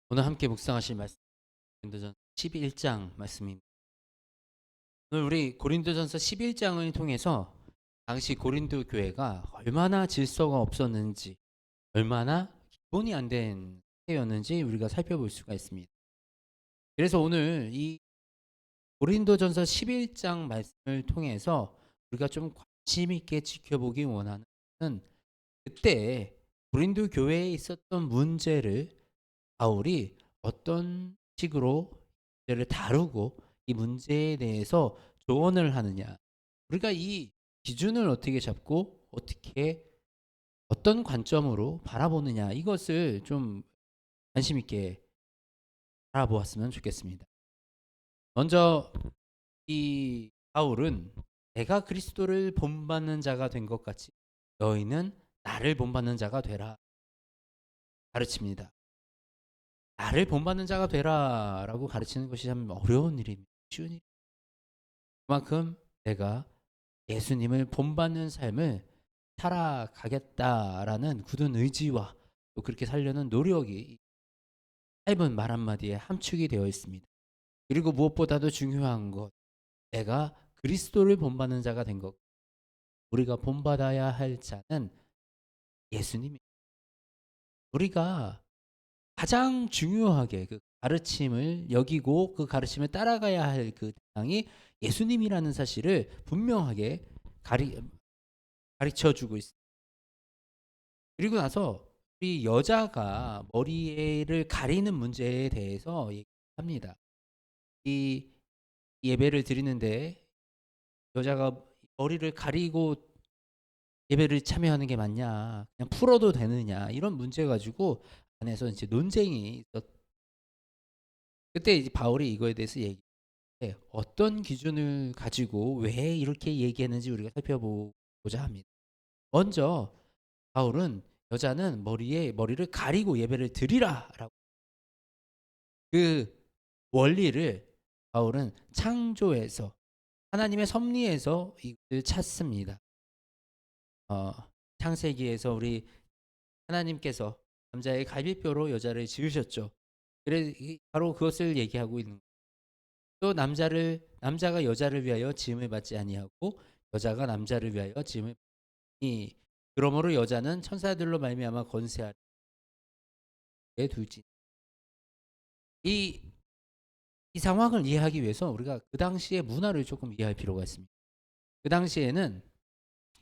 오늘 함께 묵상하실 말씀 고린도전 11장 말씀입니다. 오늘 우리 고린도전서 11장을 통해서 당시 고린도 교회가 얼마나 질서가 없었는지, 얼마나 기본이 안 된 상태였는지 우리가 살펴볼 수가 있습니다. 그래서 오늘 이 고린도전서 11장 말씀을 통해서 우리가 좀 관심 있게 지켜보기 원하는 것은, 그때 고린도 교회에 있었던 문제를 바울이 어떤 식으로 문제를 다루고 이 문제에 대해서 조언을 하느냐. 우리가 이 기준을 어떻게 잡고 어떻게 어떤 관점으로 바라보느냐, 이것을 좀 관심 있게 알아보았으면 좋겠습니다. 먼저 이 바울은 내가 그리스도를 본받는 자가 된 것 같이 너희는 나를 본받는 자가 되라 가르칩니다. 나를 본받는 자가 되라라고 가르치는 것이 참 어려운 일입니다. 쉬운 일. 그만큼 내가 예수님을 본받는 삶을 살아가겠다라는 굳은 의지와 또 그렇게 살려는 노력이 짧은 말 한마디에 함축이 되어 있습니다. 그리고 무엇보다도 중요한 것, 내가 그리스도를 본받는 자가 된 것. 우리가 본받아야 할 자는 예수님입니다. 우리가 가장 중요하게 그 가르침을 여기고 그 가르침을 따라가야 할 그 대상이 예수님이라는 사실을 분명하게 가르쳐 주고 있습니다. 그리고 나서 우리 여자가 머리를 가리는 문제에 대해서 얘기합니다. 이 예배를 드리는데 여자가 머리를 가리고 예배를 참여하는 게 맞냐, 그냥 풀어도 되느냐, 이런 문제 가지고 안에서 이제 논쟁이 그때 이제 바울이 이거에 대해서 어떤 기준을 가지고 왜 이렇게 얘기했는지 우리가 살펴보고자 합니다. 먼저 바울은 여자는 머리를 가리고 예배를 드리라라고, 그 원리를 바울은 창조에서, 하나님의 섭리에서 이것을 찾습니다. 어, 창세기에서 우리 하나님께서 남자의 갈비뼈로 여자를 지으셨죠. 그래 바로 그것을 얘기하고 있는 거예요. 또 남자가 여자를 위하여 지음을 받지 아니하고 여자가 남자를 위하여 지음을 받니, 그러므로 여자는 천사들로 말미암아 권세하에 두지. 이, 이 상황을 이해하기 위해서 우리가 그 당시의 문화를 조금 이해할 필요가 있습니다. 그 당시에는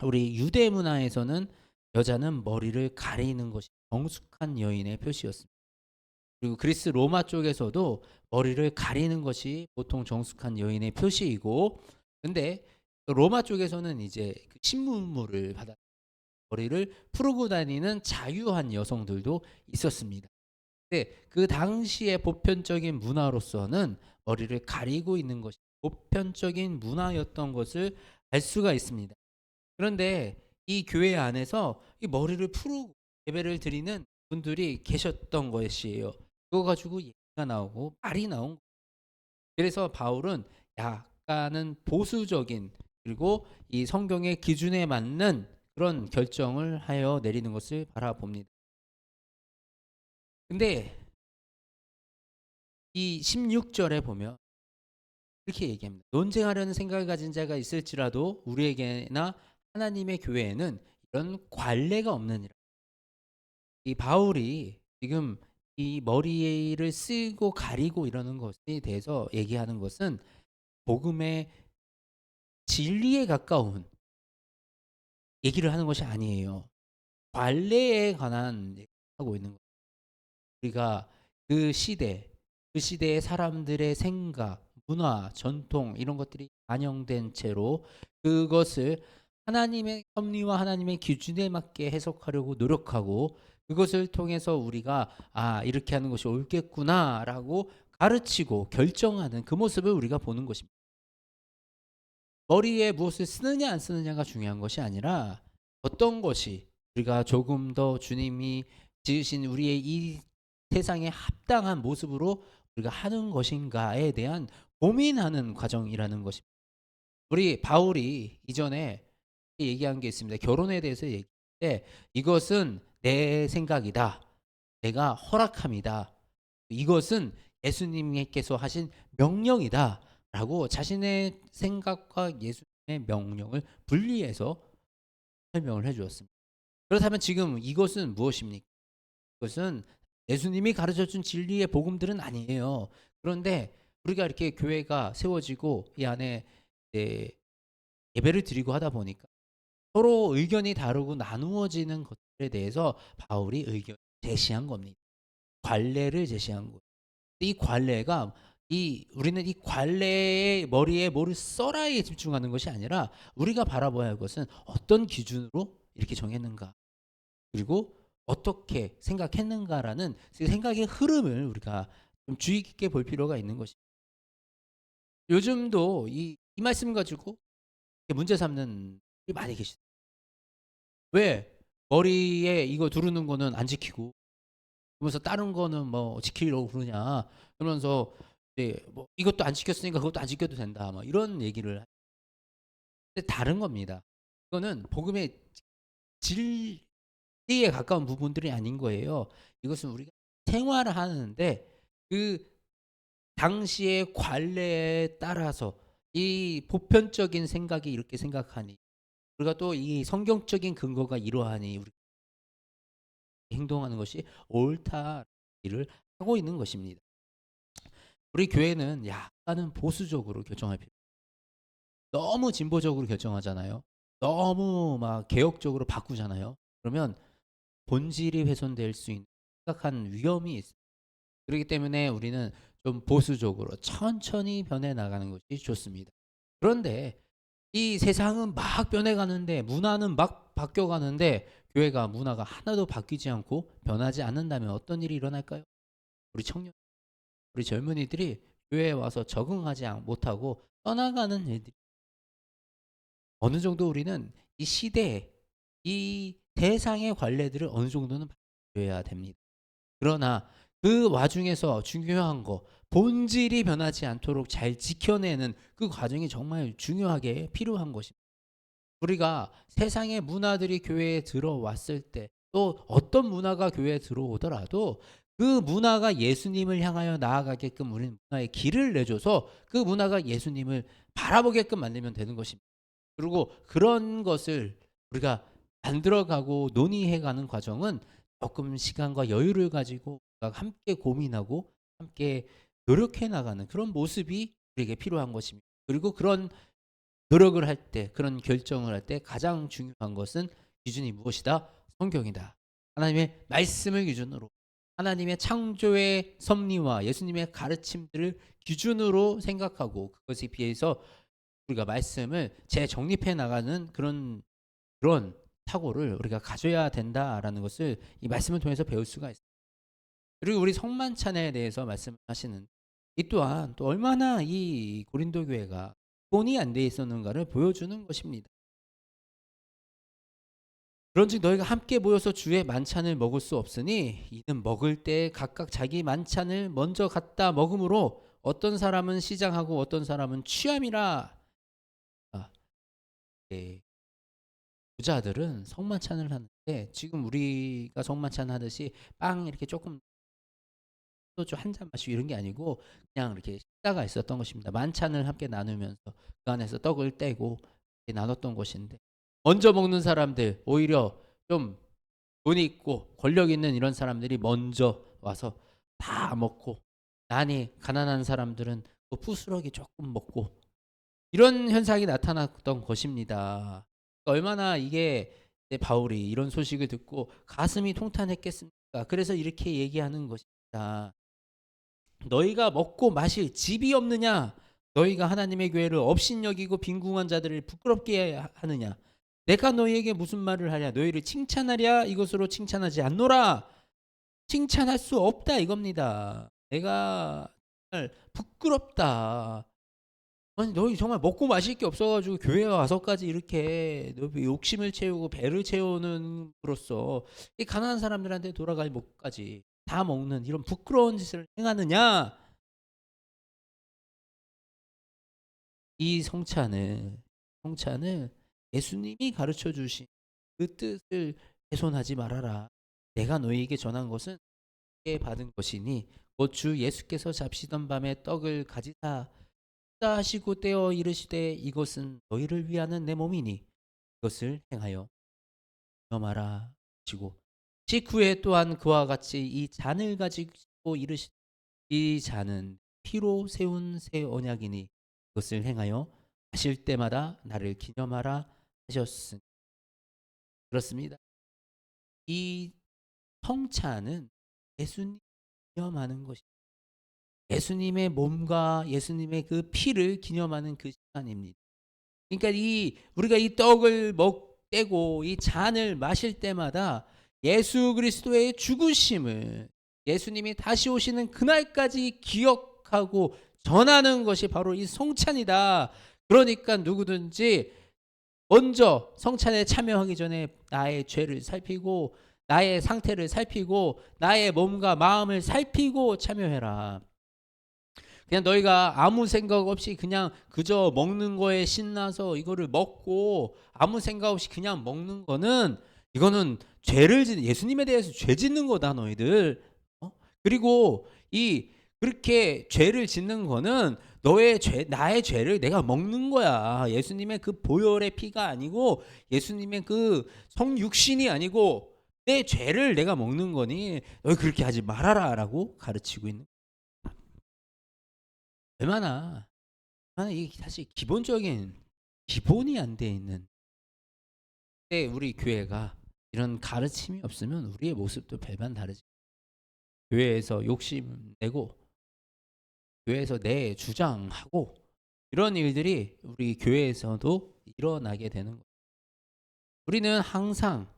우리 유대 문화에서는 여자는 머리를 가리는 것이 정숙한 여인의 표시였습니다. 그리고 그리스 로마 쪽에서도 머리를 가리는 것이 보통 정숙한 여인의 표시이고, 근데 로마 쪽에서는 이제 그 신문물을 받아 머리를 풀고 다니는 자유한 여성들도 있었습니다. 근데 그 당시의 보편적인 문화로서는 머리를 가리고 있는 것이 보편적인 문화였던 것을 알 수가 있습니다. 그런데 이 교회 안에서 이 머리를 풀고 예배를 드리는 분들이 계셨던 것이에요. 그거 가지고 얘기가 나오고 말이 나온 거예요. 그래서 바울은 약간은 보수적인, 그리고 이 성경의 기준에 맞는 그런 결정을 하여 내리는 것을 바라봅니다. 근데 이 16절에 보면 이렇게 얘기합니다. 논쟁하려는 생각을 가진 자가 있을지라도 우리에게나 하나님의 교회에는 이런 관례가 없느니라. 이 바울이 지금 이 머리를 쓰고 가리고 이러는 것에 대해서 얘기하는 것은 복음의 진리에 가까운 얘기를 하는 것이 아니에요. 관례에 관한 얘기를 하고 있는 거예요. 우리가 그 시대, 그 시대의 사람들의 생각, 문화, 전통 이런 것들이 반영된 채로 그것을 하나님의 섭리와 하나님의 기준에 맞게 해석하려고 노력하고, 그것을 통해서 우리가 이렇게 하는 것이 옳겠구나라고 가르치고 결정하는 그 모습을 우리가 보는 것입니다. 머리에 무엇을 쓰느냐 안 쓰느냐가 중요한 것이 아니라 어떤 것이 우리가 조금 더 주님이 지으신 우리의 이 세상에 합당한 모습으로 우리가 하는 것인가에 대한 고민하는 과정이라는 것입니다. 우리 바울이 이전에 얘기한 게 있습니다. 결혼에 대해서 얘기할 때 이것은 내 생각이다, 내가 허락합니다, 이것은 예수님께서 하신 명령이다라고 자신의 생각과 예수님의 명령을 분리해서 설명을 해 주었습니다. 그렇다면 지금 이것은 무엇입니까? 이것은 예수님이 가르쳐 준 진리의 복음들은 아니에요. 그런데 우리가 이렇게 교회가 세워지고 이 안에 이제 예배를 드리고 하다 보니까 서로 의견이 다르고 나누어지는 것들에 대해서 바울이 의견을 제시한 겁니다. 관례를 제시한 거예요. 이 관례가 우리는 이 관례의 머리에 뭐를 써라에 집중하는 것이 아니라 우리가 바라봐야 할 것은 어떤 기준으로 이렇게 정했는가, 그리고 어떻게 생각했는가라는 그 생각의 흐름을 우리가 좀 주의 깊게 볼 필요가 있는 것입니다. 요즘도 이 말씀 가지고 문제 삼는 분이 많이 계시죠. 왜 머리에 이거 두르는 거는 안 지키고 그러면서 다른 거는 뭐 지키려고 그러냐, 그러면서 이제 뭐 이것도 안 지켰으니까 그것도 안 지켜도 된다, 막 이런 얘기를. 근데 다른 겁니다. 이거는 복음의 진리에 가까운 부분들이 아닌 거예요. 이것은 우리가 생활을 하는데 그 당시의 관례에 따라서 이 보편적인 생각이 이렇게 생각하니, 우리가 또 이 성경적인 근거가 이러하니 우리 행동하는 것이 옳다 일을 하고 있는 것입니다. 우리 교회는 약간은 보수적으로 결정할 필요. 너무 진보적으로 결정하잖아요. 너무 막 개혁적으로 바꾸잖아요. 그러면 본질이 훼손될 수 있는 심각한 위험이 있어요. 그렇기 때문에 우리는 좀 보수적으로 천천히 변해 나가는 것이 좋습니다. 그런데 이 세상은 막 변해가는데, 문화는 막 바뀌어가는데 교회가 문화가 하나도 바뀌지 않고 변하지 않는다면 어떤 일이 일어날까요? 우리 청년, 우리 젊은이들이 교회에 와서 적응하지 못하고 떠나가는 일들이, 어느 정도 우리는 이 시대에 이 세상의 관례들을 어느 정도는 바꿔야 됩니다. 그러나 그 와중에서 중요한 거, 본질이 변하지 않도록 잘 지켜내는 그 과정이 정말 중요하게 필요한 것입니다. 우리가 세상의 문화들이 교회에 들어왔을 때, 또 어떤 문화가 교회에 들어오더라도 그 문화가 예수님을 향하여 나아가게끔 우리는 문화에 길을 내줘서 그 문화가 예수님을 바라보게끔 만들면 되는 것입니다. 그리고 그런 것을 우리가 만들어가고 논의해가는 과정은 조금 시간과 여유를 가지고 우리가 함께 고민하고 함께 노력해 나가는 그런 모습이 우리에게 필요한 것입니다. 그리고 그런 노력을 할 때, 그런 결정을 할 때 가장 중요한 것은 기준이 무엇이다? 성경이다. 하나님의 말씀을 기준으로, 하나님의 창조의 섭리와 예수님의 가르침들을 기준으로 생각하고 그것에 비해서 우리가 말씀을 재정립해 나가는 그런 사고를 우리가 가져야 된다라는 것을 이 말씀을 통해서 배울 수가 있습니다. 그리고 우리 성만찬에 대해서 말씀하시는 이 또한 또 얼마나 이 고린도 교회가 본이 안 돼 있었는가를 보여주는 것입니다. 그런즉 너희가 함께 모여서 주의 만찬을 먹을 수 없으니 이는 먹을 때 각각 자기 만찬을 먼저 갖다 먹음으로 어떤 사람은 시장하고 어떤 사람은 취함이라. 아, 예. 부자들은 성만찬을 하는데 지금 우리가 성만찬 하듯이 빵 이렇게 조금 소주 한 잔 마시고 이런 게 아니고 그냥 이렇게 식사가 있었던 것입니다. 만찬을 함께 나누면서 그 안에서 떡을 떼고 이렇게 나눴던 것인데, 먼저 먹는 사람들, 오히려 좀 돈 있고 권력 있는 이런 사람들이 먼저 와서 다 먹고, 나니 가난한 사람들은 그 부스러기 조금 먹고, 이런 현상이 나타났던 것입니다. 얼마나 이게 바울이 이런 소식을 듣고 가슴이 통탄했겠습니까? 그래서 이렇게 얘기하는 것입니다. 너희가 먹고 마실 집이 없느냐? 너희가 하나님의 교회를 업신여기고 빈궁한 자들을 부끄럽게 하느냐? 내가 너희에게 무슨 말을 하랴? 너희를 칭찬하랴? 이것으로 칭찬하지 않노라. 칭찬할 수 없다 이겁니다. 내가 정말 부끄럽다. 아니 너희 정말 먹고 마실 게 없어가지고 교회에 와서까지 이렇게 욕심을 채우고 배를 채우는 으로써 이 가난한 사람들한테 돌아갈 목까지 다 먹는 이런 부끄러운 짓을 행하느냐? 이 성찬을 예수님이 가르쳐 주신 그 뜻을 훼손하지 말아라. 내가 너희에게 전한 것은 받은 것이니 곧 주 예수께서 잡시던 밤에 떡을 가지사 하시고 떼어 이르시되 이것은 너희를 위하는 내 몸이니 이것을 행하여 기념하라 하시고 식후에 또한 그와 같이 이 잔을 가지고 이르시되 이 잔은 피로 세운 새 언약이니 그것을 행하여 마실 때마다 나를 기념하라 하셨으니 그렇습니다. 이 성찬은 예수님 기념하는 것이 예수님의 몸과 예수님의 그 피를 기념하는 그 시간입니다. 그러니까 우리가 이 떡을 떼고 이 잔을 마실 때마다 예수 그리스도의 죽으심을 예수님이 다시 오시는 그날까지 기억하고 전하는 것이 바로 이 성찬이다. 그러니까 누구든지 먼저 성찬에 참여하기 전에 나의 죄를 살피고 나의 상태를 살피고 나의 몸과 마음을 살피고 참여해라. 그냥 너희가 아무 생각 없이 그냥 그저 먹는 거에 신나서 이거를 먹고 아무 생각 없이 그냥 먹는 거는 이거는 예수님에 대해서 죄 짓는 거다 너희들. 그리고 그렇게 죄를 짓는 거는 나의 죄를 내가 먹는 거야. 예수님의 그 보혈의 피가 아니고 예수님의 그 성육신이 아니고 내 죄를 내가 먹는 거니 너희 그렇게 하지 말아라라고 가르치고 있는. 얼마나 이게 사실 기본적인 기본이 안 돼 있는 때 우리 교회가 이런 가르침이 없으면 우리의 모습도 별반 다르지. 교회에서 욕심 내고 교회에서 내 주장하고 이런 일들이 우리 교회에서도 일어나게 되는 거예요. 우리는 항상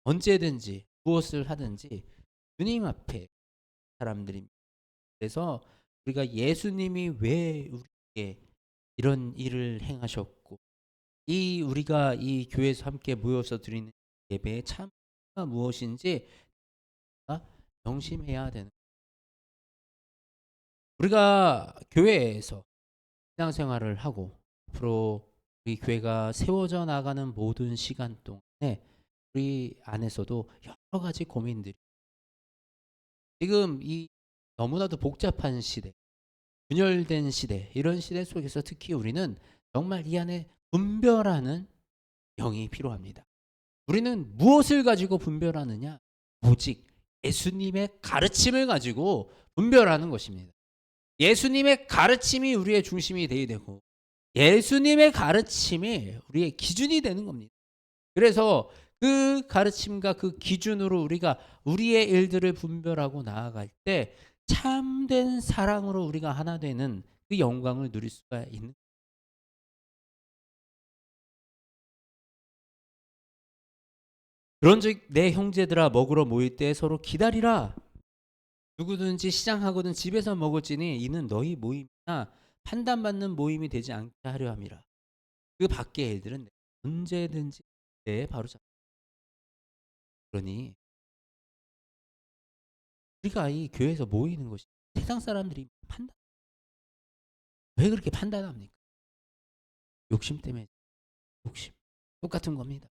언제든지 무엇을 하든지 주님 앞에 사람들입니다. 그래서 우리가 예수님이 왜 우리에게 이런 일을 행하셨고 우리가 이 교회에서 함께 모여서 드리는 예배의 참가 무엇인지 명심해야 되는. 우리가 교회에서 신앙생활을 하고 앞으로 우리 교회가 세워져 나가는 모든 시간 동안에 우리 안에서도 여러 가지 고민들이 지금 이 너무나도 복잡한 시대, 분열된 시대, 이런 시대 속에서 특히 우리는 정말 이 안에 분별하는 영이 필요합니다. 우리는 무엇을 가지고 분별하느냐? 오직 예수님의 가르침을 가지고 분별하는 것입니다. 예수님의 가르침이 우리의 중심이 되어야 되고 예수님의 가르침이 우리의 기준이 되는 겁니다. 그래서 그 가르침과 그 기준으로 우리가 우리의 일들을 분별하고 나아갈 때 참된 사랑으로 우리가 하나 되는 그 영광을 누릴 수가 있는. 그런즉 내 형제들아 먹으러 모일 때 서로 기다리라. 누구든지 시장하거든 집에서 먹을지니 이는 너희 모임이나 판단받는 모임이 되지 않게 하려 함이라. 그 밖의 일들은 언제든지 바로잡. 그러니 우리가 이 교회에서 모이는 것이 세상 사람들이 왜 그렇게 판단합니까? 욕심 때문에. 욕심 똑같은 겁니다.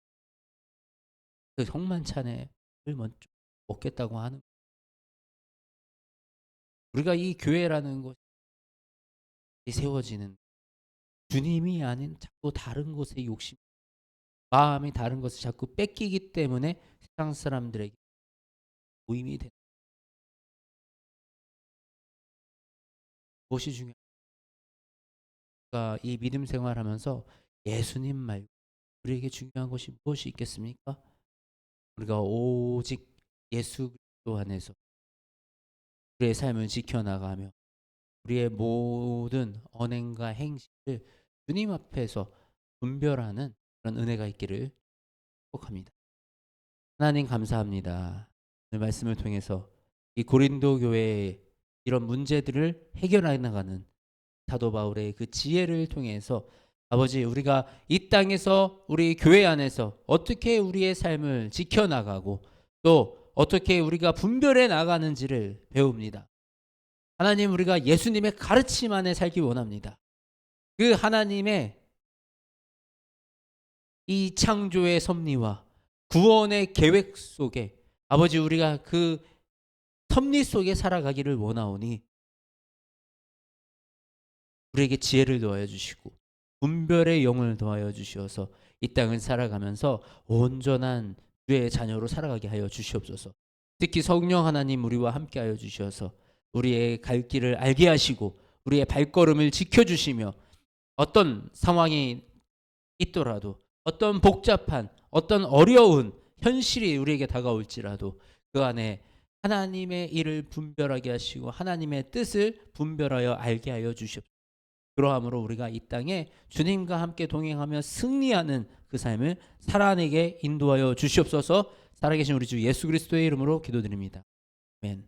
그 성만찬을 먼저 먹겠다고 하는 우리가 이 교회라는 것이 세워지는 주님이 아닌 자꾸 다른 곳에 욕심 마음이 다른 것을 자꾸 뺏기기 때문에 세상 사람들에게 모임이 되는 무엇이 중요합니까? 이 믿음 생활하면서 예수님 말고 우리에게 중요한 것이 무엇이 있겠습니까? 우리가 오직 예수 그리스도 안에서 우리의 삶을 지켜나가며 우리의 모든 언행과 행실을 주님 앞에서 분별하는 그런 은혜가 있기를 축복합니다. 하나님 감사합니다. 오늘 말씀을 통해서 이 고린도 교회의 이런 문제들을 해결해 나가는 사도 바울의 그 지혜를 통해서 아버지 우리가 이 땅에서 우리 교회 안에서 어떻게 우리의 삶을 지켜나가고 또 어떻게 우리가 분별해 나가는지를 배웁니다. 하나님 우리가 예수님의 가르침 안에 살기 원합니다. 그 하나님의 이 창조의 섭리와 구원의 계획 속에 아버지 우리가 그 섭리 속에 살아가기를 원하오니 우리에게 지혜를 더하여 주시고 분별의 영을 더하여 주시어서 이 땅을 살아가면서 온전한 주의 자녀로 살아가게 하여 주시옵소서. 특히 성령 하나님 우리와 함께 하여 주셔서 우리의 갈 길을 알게 하시고 우리의 발걸음을 지켜주시며 어떤 상황이 있더라도 어떤 복잡한 어떤 어려운 현실이 우리에게 다가올지라도 그 안에 하나님의 일을 분별하게 하시고 하나님의 뜻을 분별하여 알게 하여 주시옵소서. 그러함으로 우리가 이 땅에 주님과 함께 동행하며 승리하는 그 삶을 살아내게 인도하여 주시옵소서. 살아계신 우리 주 예수 그리스도의 이름으로 기도드립니다. 아멘.